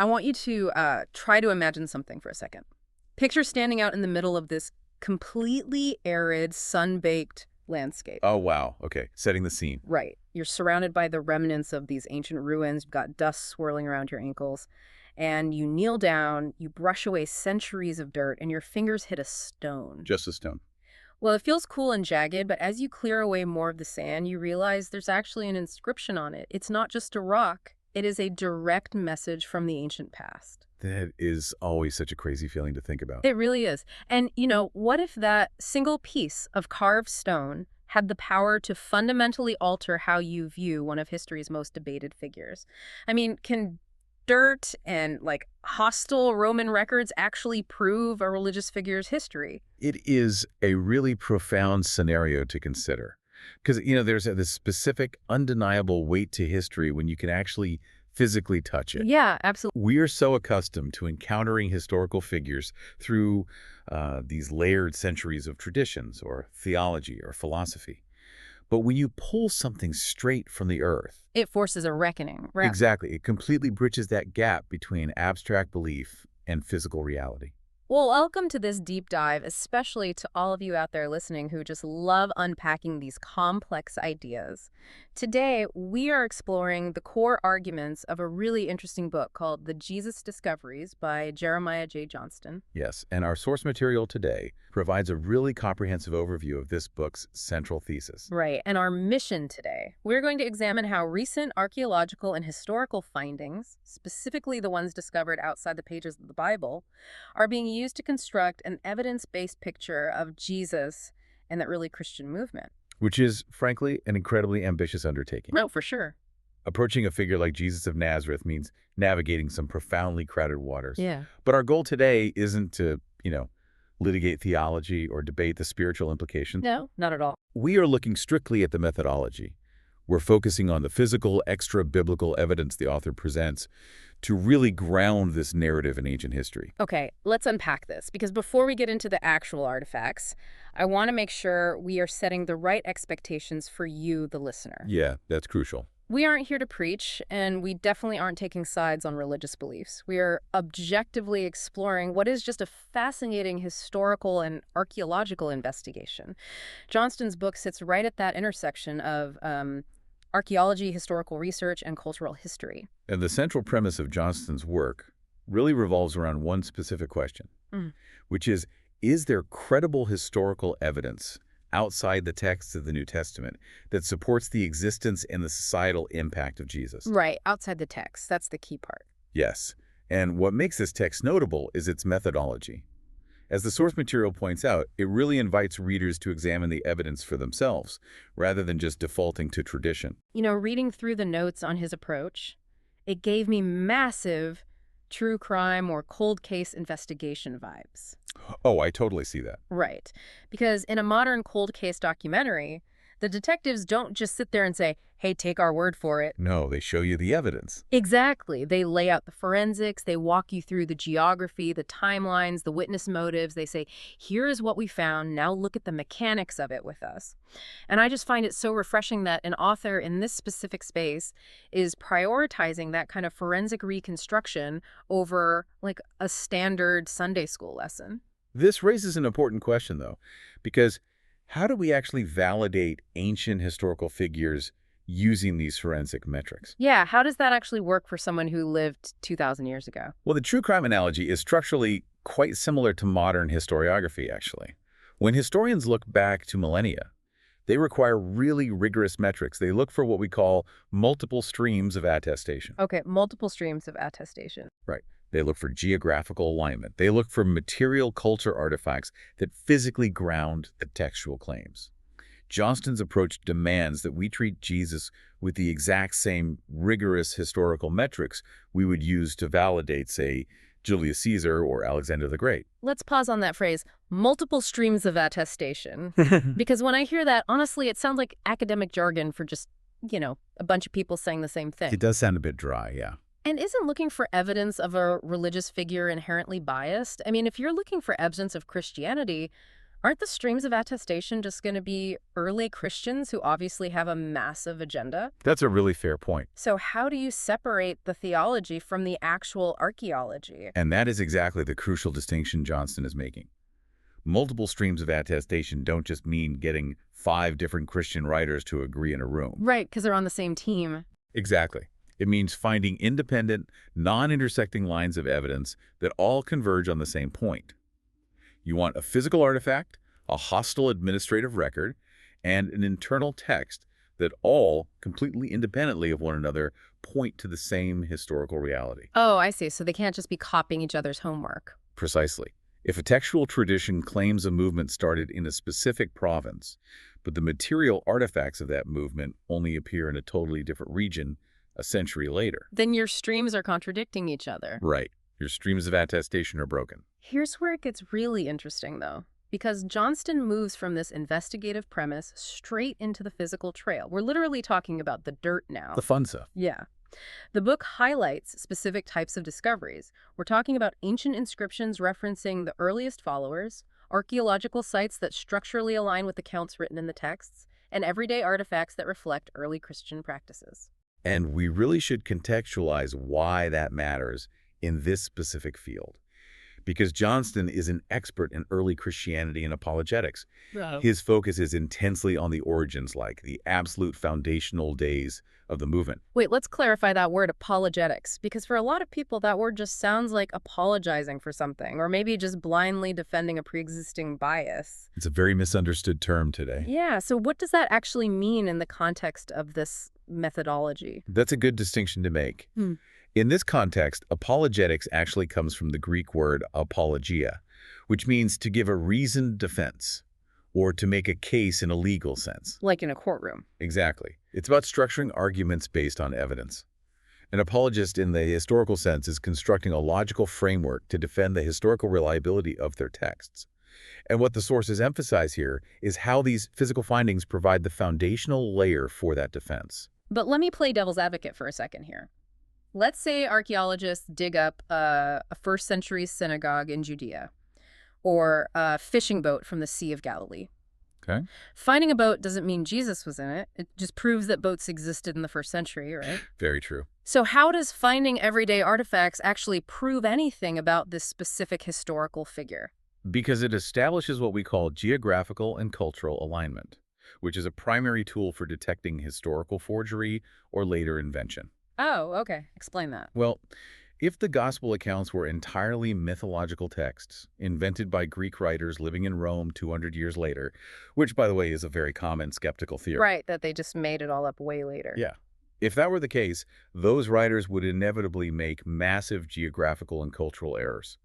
I want you to try to imagine something for a second. Picture standing out in the middle of this completely arid, sun-baked landscape. Oh, wow. Okay, setting the scene. Right. You're surrounded by the remnants of these ancient ruins. You've got dust swirling around your ankles. And you kneel down, you brush away centuries of dirt, and your fingers hit a stone. Just a stone. Well, it feels cool and jagged, but as you clear away more of the sand, you realize there's actually an inscription on it. It's not just a rock. It is a direct message from the ancient past. That is always such a crazy feeling to think about. It really is. And, what if that single piece of carved stone had the power to fundamentally alter how you view one of history's most debated figures? I mean, can dirt and, hostile Roman records actually prove a religious figure's history? It is a really profound scenario to consider. Because, there's this specific, undeniable weight to history when you can actually physically touch it. Yeah, absolutely. We are so accustomed to encountering historical figures through these layered centuries of traditions or theology or philosophy. But when you pull something straight from the earth, it forces a reckoning, right? Exactly. It completely bridges that gap between abstract belief and physical reality. Well, welcome to this deep dive, especially to all of you out there listening who just love unpacking these complex ideas. Today, we are exploring the core arguments of a really interesting book called The Jesus Discoveries by Jeremiah J. Johnston. Yes, and our source material today provides a really comprehensive overview of this book's central thesis. Right, and our mission today, we're going to examine how recent archaeological and historical findings, specifically the ones discovered outside the pages of the Bible, are being used to construct an evidence-based picture of Jesus and that really Christian movement. Which is, frankly, an incredibly ambitious undertaking. No, for sure. Approaching a figure like Jesus of Nazareth means navigating some profoundly crowded waters. Yeah. But our goal today isn't to, litigate theology or debate the spiritual implications. No, not at all. We are looking strictly at the methodology. We're focusing on the physical, extra-biblical evidence the author presents to really ground this narrative in ancient history. Okay, let's unpack this, because before we get into the actual artifacts, I want to make sure we are setting the right expectations for you, the listener. Yeah, that's crucial. We aren't here to preach, and we definitely aren't taking sides on religious beliefs. We are objectively exploring what is just a fascinating historical and archaeological investigation. Johnston's book sits right at that intersection of archaeology, historical research, and cultural history. And the central premise of Johnston's work really revolves around one specific question, which is there credible historical evidence outside the texts of the New Testament that supports the existence and the societal impact of Jesus? Right, outside the text. That's the key part. Yes. And what makes this text notable is its methodology. As the source material points out, it really invites readers to examine the evidence for themselves, rather than just defaulting to tradition. Reading through the notes on his approach, it gave me massive true crime or cold case investigation vibes. Oh, I totally see that. Right. Because in a modern cold case documentary, the detectives don't just sit there and say, hey, take our word for it. No, they show you the evidence. Exactly. They lay out the forensics. They walk you through the geography, the timelines, the witness motives. They say, here is what we found. Now look at the mechanics of it with us. And I just find it so refreshing that an author in this specific space is prioritizing that kind of forensic reconstruction over a standard Sunday school lesson. This raises an important question, though, because how do we actually validate ancient historical figures using these forensic metrics? Yeah, how does that actually work for someone who lived 2,000 years ago? Well, the true crime analogy is structurally quite similar to modern historiography, actually. When historians look back to millennia, they require really rigorous metrics. They look for what we call multiple streams of attestation. Okay, multiple streams of attestation. Right. They look for geographical alignment. They look for material culture artifacts that physically ground the textual claims. Johnston's approach demands that we treat Jesus with the exact same rigorous historical metrics we would use to validate, say, Julius Caesar or Alexander the Great. Let's pause on that phrase, multiple streams of attestation, because when I hear that, honestly, it sounds like academic jargon for just, a bunch of people saying the same thing. It does sound a bit dry, yeah. And isn't looking for evidence of a religious figure inherently biased? I mean, if you're looking for evidence of Christianity, Aren't the streams of attestation just going to be early Christians who obviously have a massive agenda? That's a really fair point. So how do you separate the theology from the actual archaeology? And that is exactly the crucial distinction Johnston is making. Multiple streams of attestation don't just mean getting 5 different Christian writers to agree in a room. Right, because they're on the same team. Exactly. It means finding independent, non-intersecting lines of evidence that all converge on the same point. You want a physical artifact, a hostile administrative record, and an internal text that all, completely independently of one another, point to the same historical reality. Oh, I see. So they can't just be copying each other's homework. Precisely. If a textual tradition claims a movement started in a specific province, but the material artifacts of that movement only appear in a totally different region a century later. Then your streams are contradicting each other. Right. Your streams of attestation are broken. Here's where it gets really interesting, though, because Johnston moves from this investigative premise straight into the physical trail. We're literally talking about the dirt now. The fun stuff. Yeah. The book highlights specific types of discoveries. We're talking about ancient inscriptions referencing the earliest followers, archaeological sites that structurally align with accounts written in the texts, and everyday artifacts that reflect early Christian practices. And we really should contextualize why that matters in this specific field. Because Johnston is an expert in early Christianity and apologetics. His focus is intensely on the origins, like the absolute foundational days of the movement. Wait, let's clarify that word apologetics, because for a lot of people, that word just sounds like apologizing for something, or maybe just blindly defending a pre-existing bias. It's a very misunderstood term today. Yeah, so what does that actually mean in the context of this methodology? That's a good distinction to make. In this context, apologetics actually comes from the Greek word apologia, which means to give a reasoned defense, or to make a case in a legal sense. Like in a courtroom. Exactly. It's about structuring arguments based on evidence. An apologist in the historical sense is constructing a logical framework to defend the historical reliability of their texts. And what the sources emphasize here is how these physical findings provide the foundational layer for that defense. But let me play devil's advocate for a second here. Let's say archaeologists dig up a first-century synagogue in Judea, or a fishing boat from the Sea of Galilee. Okay. Finding a boat doesn't mean Jesus was in it. It just proves that boats existed in the first century, right? Very true. So how does finding everyday artifacts actually prove anything about this specific historical figure? Because it establishes what we call geographical and cultural alignment, which is a primary tool for detecting historical forgery or later invention. Oh, okay. Explain that. Well, if the gospel accounts were entirely mythological texts, invented by Greek writers living in Rome 200 years later, which, by the way, is a very common skeptical theory. Right, that they just made it all up way later. Yeah. If that were the case, those writers would inevitably make massive geographical and cultural errors.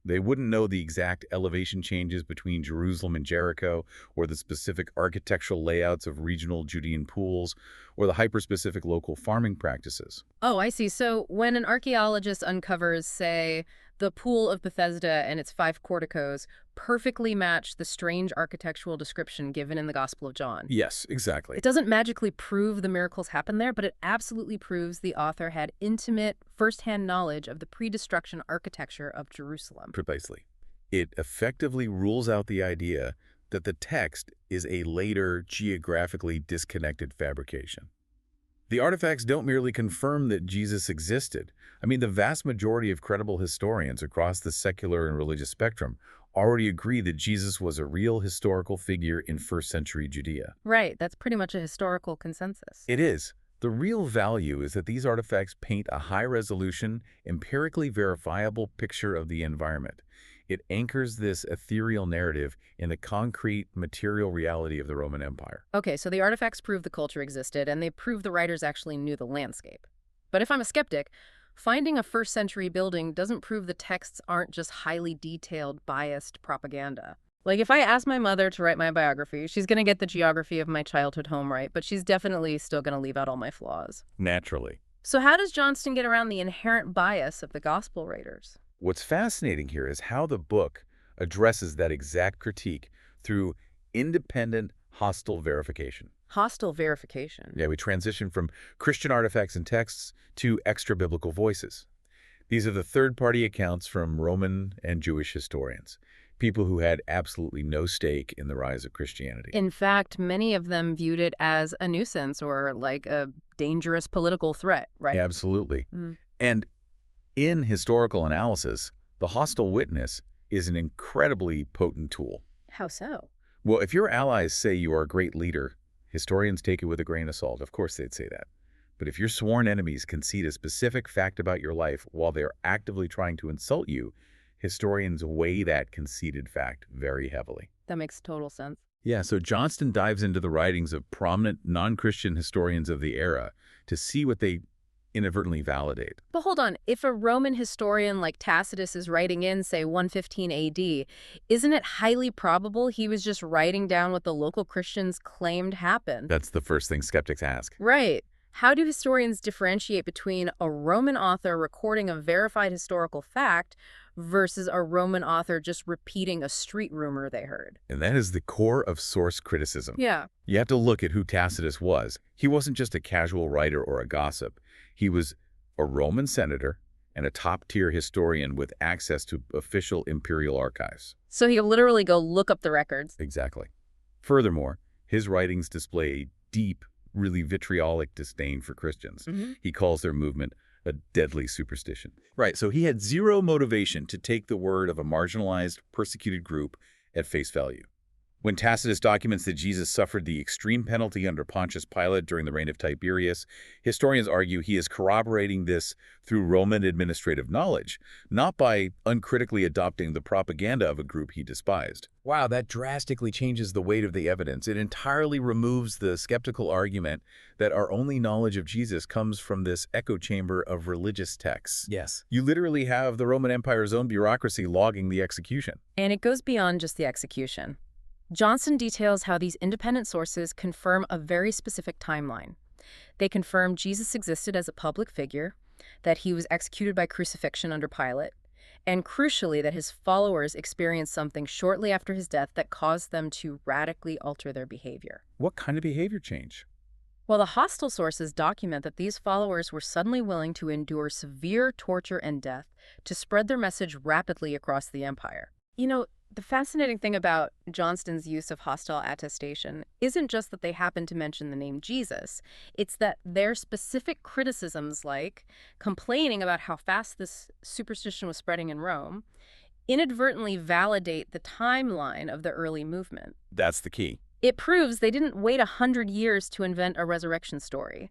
They wouldn't know the exact elevation changes between Jerusalem and Jericho, or the specific architectural layouts of regional Judean pools, or the hyper-specific local farming practices. Oh, I see. So when an archaeologist uncovers, say, the Pool of Bethesda and its 5 porticos perfectly match the strange architectural description given in the Gospel of John. Yes, exactly. It doesn't magically prove the miracles happened there, but it absolutely proves the author had intimate, first-hand knowledge of the pre-destruction architecture of Jerusalem. Precisely. It effectively rules out the idea that the text is a later, geographically disconnected fabrication. The artifacts don't merely confirm that Jesus existed. I mean, the vast majority of credible historians across the secular and religious spectrum already agree that Jesus was a real historical figure in first-century Judea. Right, that's pretty much a historical consensus. It is. The real value is that these artifacts paint a high-resolution, empirically verifiable picture of the environment. It anchors this ethereal narrative in the concrete, material reality of the Roman Empire. Okay, so the artifacts prove the culture existed, and they prove the writers actually knew the landscape. But if I'm a skeptic, finding a first-century building doesn't prove the texts aren't just highly detailed, biased propaganda. Like, if I ask my mother to write my biography, she's going to get the geography of my childhood home right, but she's definitely still going to leave out all my flaws. Naturally. So how does Johnston get around the inherent bias of the gospel writers? What's fascinating here is how the book addresses that exact critique through independent, hostile verification. Hostile verification. Yeah, we transition from Christian artifacts and texts to extra-biblical voices. These are the third-party accounts from Roman and Jewish historians, people who had absolutely no stake in the rise of Christianity. In fact, many of them viewed it as a nuisance or like a dangerous political threat, right? Absolutely. Mm. And in historical analysis, the hostile witness is an incredibly potent tool. How so? Well, if your allies say you are a great leader, historians take it with a grain of salt. Of course they'd say that. But if your sworn enemies concede a specific fact about your life while they're actively trying to insult you, historians weigh that conceded fact very heavily. That makes total sense. Yeah, so Johnston dives into the writings of prominent non-Christian historians of the era to see what they inadvertently validate. But hold on, if a Roman historian like Tacitus is writing in, say, 115 AD, isn't it highly probable he was just writing down what the local Christians claimed happened? That's the first thing skeptics ask. Right. How do historians differentiate between a Roman author recording a verified historical fact versus a Roman author just repeating a street rumor they heard? And that is the core of source criticism. Yeah. You have to look at who Tacitus was. He wasn't just a casual writer or a gossip. He was a Roman senator and a top-tier historian with access to official imperial archives. So he could literally go look up the records. Exactly. Furthermore, his writings display a deep, really vitriolic disdain for Christians. He calls their movement a deadly superstition. Right, so he had zero motivation to take the word of a marginalized, persecuted group at face value. When Tacitus documents that Jesus suffered the extreme penalty under Pontius Pilate during the reign of Tiberius, historians argue he is corroborating this through Roman administrative knowledge, not by uncritically adopting the propaganda of a group he despised. Wow, that drastically changes the weight of the evidence. It entirely removes the skeptical argument that our only knowledge of Jesus comes from this echo chamber of religious texts. Yes. You literally have the Roman Empire's own bureaucracy logging the execution. And it goes beyond just the execution. Johnston details how these independent sources confirm a very specific timeline. They confirm Jesus existed as a public figure, that he was executed by crucifixion under Pilate, and crucially that his followers experienced something shortly after his death that caused them to radically alter their behavior. What kind of behavior change? Well, the hostile sources document that these followers were suddenly willing to endure severe torture and death to spread their message rapidly across the empire. You know, the fascinating thing about Johnston's use of hostile attestation isn't just that they happen to mention the name Jesus. It's that their specific criticisms, like complaining about how fast this superstition was spreading in Rome, inadvertently validate the timeline of the early movement. That's the key. It proves they didn't wait 100 years to invent a resurrection story.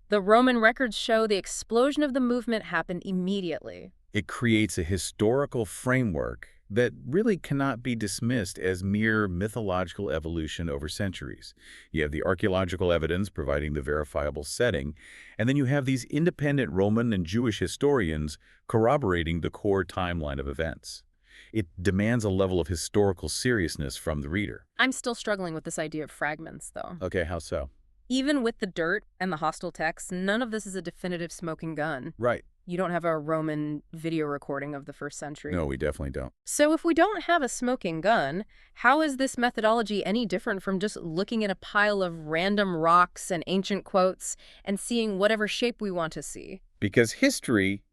The Roman records show the explosion of the movement happened immediately. It creates a historical framework that really cannot be dismissed as mere mythological evolution over centuries. You have the archaeological evidence providing the verifiable setting, and then you have these independent Roman and Jewish historians corroborating the core timeline of events. It demands a level of historical seriousness from the reader. I'm still struggling with this idea of fragments, though. Okay, how so? Even with the dirt and the hostile texts, none of this is a definitive smoking gun. Right. You don't have a Roman video recording of the first century. No, we definitely don't. So if we don't have a smoking gun, how is this methodology any different from just looking at a pile of random rocks and ancient quotes and seeing whatever shape we want to see? Because history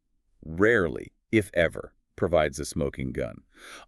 rarely, if ever, provides a smoking gun.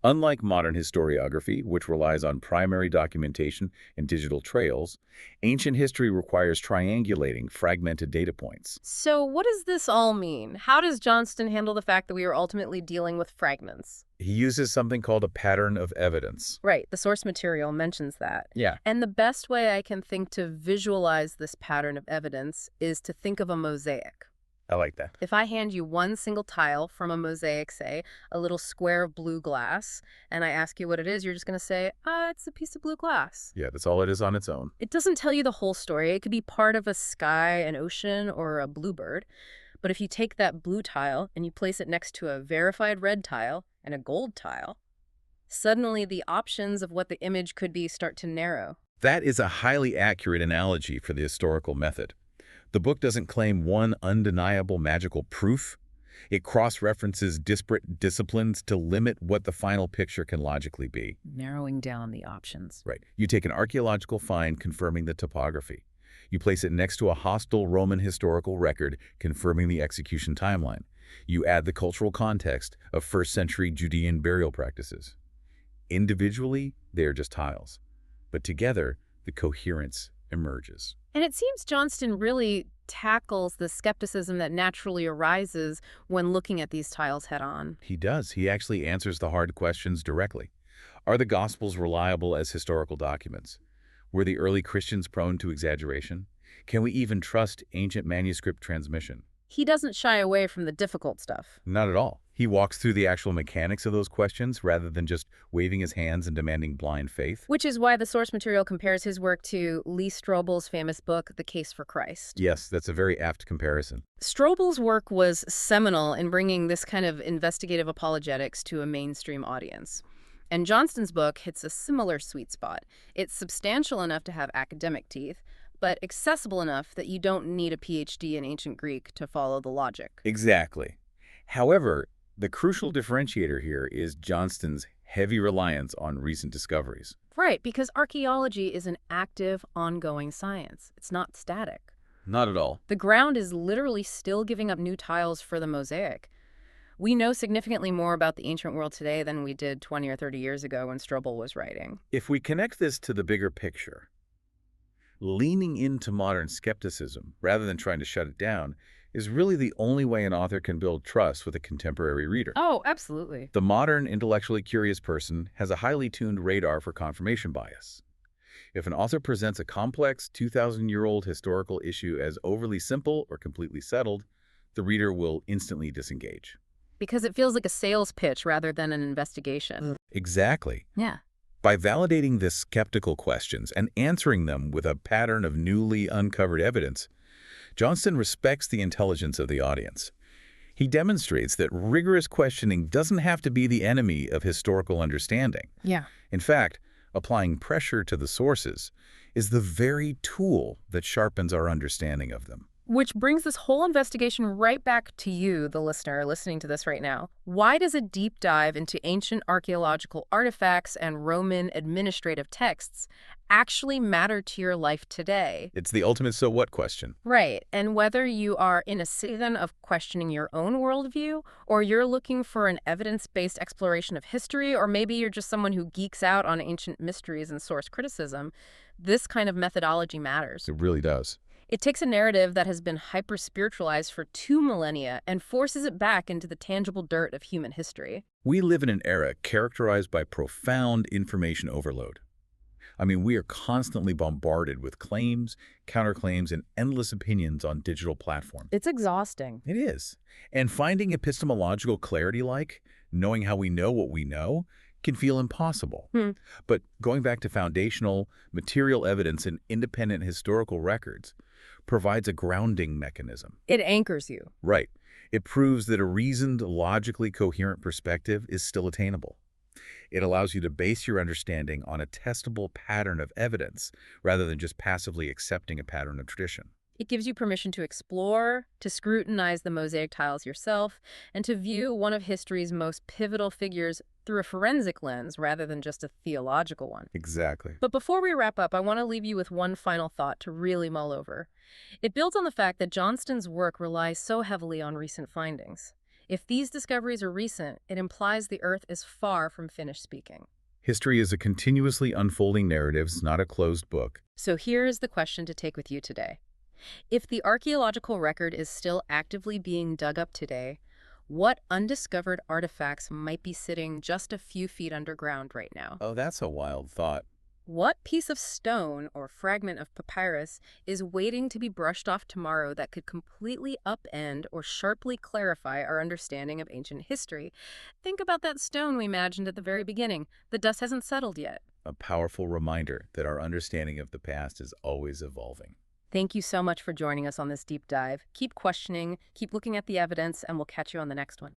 Unlike modern historiography, which relies on primary documentation and digital trails, ancient history requires triangulating fragmented data points. So what does this all mean? How does Johnston handle the fact that we are ultimately dealing with fragments? He uses something called a pattern of evidence. Right, the source material mentions that. Yeah. And the best way I can think to visualize this pattern of evidence is to think of a mosaic. I like that. If I hand you one single tile from a mosaic, say, a little square of blue glass, and I ask you what it is, you're just going to say, it's a piece of blue glass. Yeah, that's all it is on its own. It doesn't tell you the whole story. It could be part of a sky, an ocean, or a bluebird. But if you take that blue tile and you place it next to a verified red tile and a gold tile, suddenly the options of what the image could be start to narrow. That is a highly accurate analogy for the historical method. The book doesn't claim one undeniable magical proof. It cross-references disparate disciplines to limit what the final picture can logically be. Narrowing down the options. Right. You take an archaeological find confirming the topography. You place it next to a hostile Roman historical record confirming the execution timeline. You add the cultural context of first-century Judean burial practices. Individually, they are just tiles. But together, the coherence emerges. And it seems Johnston really tackles the skepticism that naturally arises when looking at these tiles head-on. He does. He actually answers the hard questions directly. Are the Gospels reliable as historical documents? Were the early Christians prone to exaggeration? Can we even trust ancient manuscript transmission? He doesn't shy away from the difficult stuff. Not at all. He walks through the actual mechanics of those questions rather than just waving his hands and demanding blind faith. Which is why the source material compares his work to Lee Strobel's famous book, The Case for Christ. Yes, that's a very apt comparison. Strobel's work was seminal in bringing this kind of investigative apologetics to a mainstream audience. And Johnston's book hits a similar sweet spot. It's substantial enough to have academic teeth, but accessible enough that you don't need a PhD in ancient Greek to follow the logic. Exactly. However, the crucial differentiator here is Johnston's heavy reliance on recent discoveries. Right, because archaeology is an active, ongoing science. It's not static. Not at all. The ground is literally still giving up new tiles for the Mosaic. We know significantly more about the ancient world today than we did 20 or 30 years ago when Strobel was writing. If we connect this to the bigger picture, leaning into modern skepticism rather than trying to shut it down is really the only way an author can build trust with a contemporary reader. Oh, absolutely. The modern, intellectually curious person has a highly tuned radar for confirmation bias. If an author presents a complex, 2,000-year-old historical issue as overly simple or completely settled, the reader will instantly disengage. Because it feels like a sales pitch rather than an investigation. Exactly. Yeah. By validating the skeptical questions and answering them with a pattern of newly uncovered evidence, Johnston respects the intelligence of the audience. He demonstrates that rigorous questioning doesn't have to be the enemy of historical understanding. Yeah. In fact, applying pressure to the sources is the very tool that sharpens our understanding of them. Which brings this whole investigation right back to you, the listener, listening to this right now. Why does a deep dive into ancient archaeological artifacts and Roman administrative texts actually matter to your life today? It's the ultimate so what question. Right. And whether you are in a season of questioning your own worldview, or you're looking for an evidence-based exploration of history, or maybe you're just someone who geeks out on ancient mysteries and source criticism, this kind of methodology matters. It really does. It takes a narrative that has been hyper-spiritualized for 2 millennia and forces it back into the tangible dirt of human history. We live in an era characterized by profound information overload. I mean, we are constantly bombarded with claims, counterclaims, and endless opinions on digital platforms. It's exhausting. It is. And finding epistemological clarity, like knowing how we know what we know, can feel impossible. But going back to foundational, material evidence and independent historical records provides a grounding mechanism. It anchors you. Right. It proves that a reasoned, logically coherent perspective is still attainable. It allows you to base your understanding on a testable pattern of evidence rather than just passively accepting a pattern of tradition. It gives you permission to explore, to scrutinize the mosaic tiles yourself, and to view one of history's most pivotal figures through a forensic lens rather than just a theological one. Exactly. But before we wrap up, I want to leave you with one final thought to really mull over. It builds on the fact that Johnston's work relies so heavily on recent findings. If these discoveries are recent, it implies the Earth is far from finished speaking. History is a continuously unfolding narrative, not a closed book. So here is the question to take with you today. If the archaeological record is still actively being dug up today, what undiscovered artifacts might be sitting just a few feet underground right now? Oh, that's a wild thought. What piece of stone or fragment of papyrus is waiting to be brushed off tomorrow that could completely upend or sharply clarify our understanding of ancient history? Think about that stone we imagined at the very beginning. The dust hasn't settled yet. A powerful reminder that our understanding of the past is always evolving. Thank you so much for joining us on this deep dive. Keep questioning, keep looking at the evidence, and we'll catch you on the next one.